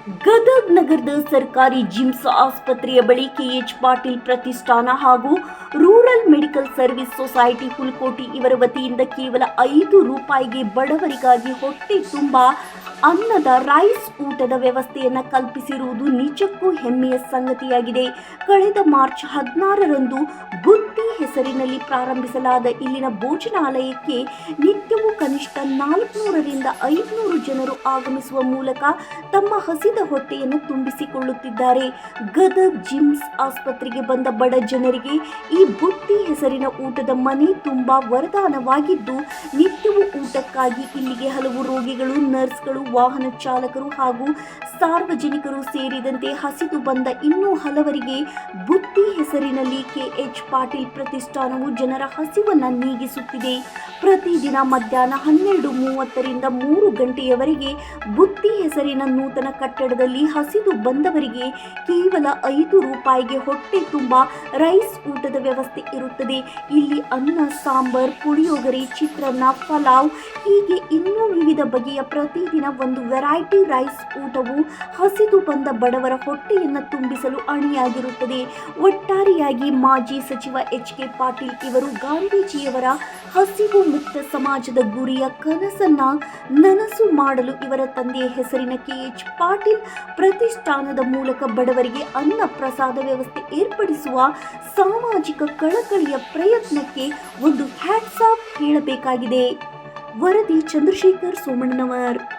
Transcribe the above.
ಗದಗ್ ನಗರದ ಸರ್ಕಾರಿ ಜಿಮ್ಸ್ ಆಸ್ಪತ್ರೆಯ ಬಳಿ ಕೆಎಚ್ ಪಾಟೀಲ್ ಪ್ರತಿಷ್ಠಾನ ಹಾಗೂ rural medical service society Hulakoti ಇವರ ವತಿಯಿಂದ ಕೇವಲ ₹5 ಬಡವರಿಗಾಗಿ ಹೊಟ್ಟೆ ತುಂಬ ಅನ್ನದ ರೈಸ್ ಊಟದ ವ್ಯವಸ್ಥೆಯನ್ನು ಕಲ್ಪಿಸಿರುವುದು ನಿಜಕ್ಕೂ ಹೆಮ್ಮೆಯ ಸಂಗತಿಯಾಗಿದೆ. ಕಳೆದ ಮಾರ್ಚ್ 16ರಂದು ಬುತ್ತಿ ಹೆಸರಿನಲ್ಲಿ ಪ್ರಾರಂಭಿಸಲಾದ ಇಲ್ಲಿನ ಭೋಜನಾಲಯಕ್ಕೆ ನಿತ್ಯವೂ ಕನಿಷ್ಠ 400ರಿಂದ 500 ಜನರು ಆಗಮಿಸುವ ಮೂಲಕ ತಮ್ಮ ಹಸಿದ ಹೊಟ್ಟೆಯನ್ನು ತುಂಬಿಸಿಕೊಳ್ಳುತ್ತಿದ್ದಾರೆ. ಗದಗ್ ಜಿಮ್ಸ್ ಆಸ್ಪತ್ರೆಗೆ ಬಂದ ಬಡ ಜನರಿಗೆ ಈ ಬುತ್ತಿ ಹೆಸರಿನ ಊಟದ ಮನೆ ತುಂಬಾ ವರದಾನವಾಗಿದ್ದು, ನಿತ್ಯವೂ ಊಟಕ್ಕಾಗಿ ಇಲ್ಲಿಗೆ ಹಲವು ರೋಗಿಗಳು, ನರ್ಸ್ಗಳು, ವಾಹನ ಚಾಲಕರು ಹಾಗೂ ಸಾರ್ವಜನಿಕರು ಸೇರಿದಂತೆ ಹಸಿದು ಬಂದ ಇನ್ನೂ ಹಲವರಿಗೆ ಬುತ್ತಿ ಹೆಸರಿನಲ್ಲಿ ಕೆಎಚ್ ಪಾಟೀಲ್ ಪ್ರತಿಷ್ಠಾನವು ಜನರ ಹಸಿವನ್ನು ನೀಗಿಸುತ್ತಿದೆ. ಪ್ರತಿದಿನ ಮಧ್ಯಾಹ್ನ 12:30ರಿಂದ 3 ಗಂಟೆಯವರೆಗೆ ಬುತ್ತಿ ಹೆಸರಿನ ನೂತನ ಕಟ್ಟಡದಲ್ಲಿ ಹಸಿದು ಬಂದವರಿಗೆ ಕೇವಲ ₹5ಗೆ ಹೊಟ್ಟೆ ತುಂಬ ರೈಸ್ ಊಟದ ವ್ಯವಸ್ಥೆ ಇರುತ್ತದೆ. ಇಲ್ಲಿ ಅನ್ನ, ಸಾಂಬಾರ್, ಪುಳಿಯೋಗರೆ, ಚಿತ್ರಾನ್ನ, ಪಲಾವ್ ಹೀಗೆ ಇನ್ನೂ ವಿವಿಧ ಬಗೆಯ ಪ್ರತಿದಿನ ಒಂದು ವೆರೈಟಿ ರೈಸ್ ಊಟವು ಹಸಿದು ಬಂದ ಬಡವರ ಹೊಟ್ಟೆಯನ್ನು ತುಂಬಿಸಲು ಅಣಿಯಾಗಿರುತ್ತದೆ. ಒಟ್ಟಾರೆಯಾಗಿ ಮಾಜಿ ಸಚಿವ ಎಚ್.ಕೆ. ಪಾಟೀಲ್ ಇವರು ಗಾಂಧೀಜಿಯವರ ಹಸಿವು ಮುಕ್ತ ಸಮಾಜದ ಗುರಿಯ ಕನಸನ್ನ ನನಸು ಮಾಡಲು ಇವರ ತಂದೆಯ ಹೆಸರಿನ ಕೆಎಚ್ ಪಾಟೀಲ್ ಪ್ರತಿಷ್ಠಾನದ ಮೂಲಕ ಬಡವರಿಗೆ ಅನ್ನ ಪ್ರಸಾದ ವ್ಯವಸ್ಥೆ ಏರ್ಪಡಿಸುವ ಸಾಮಾಜಿಕ ಕಳಕಳಿಯ ಪ್ರಯತ್ನಕ್ಕೆ ಒಂದು ಹ್ಯಾಟ್ಸ್ ಆಫ್ ಹೇಳಬೇಕಾಗಿದೆ. ವರದಿ ಚಂದ್ರಶೇಖರ್ ಸೋಮಣ್ಣನವರ್.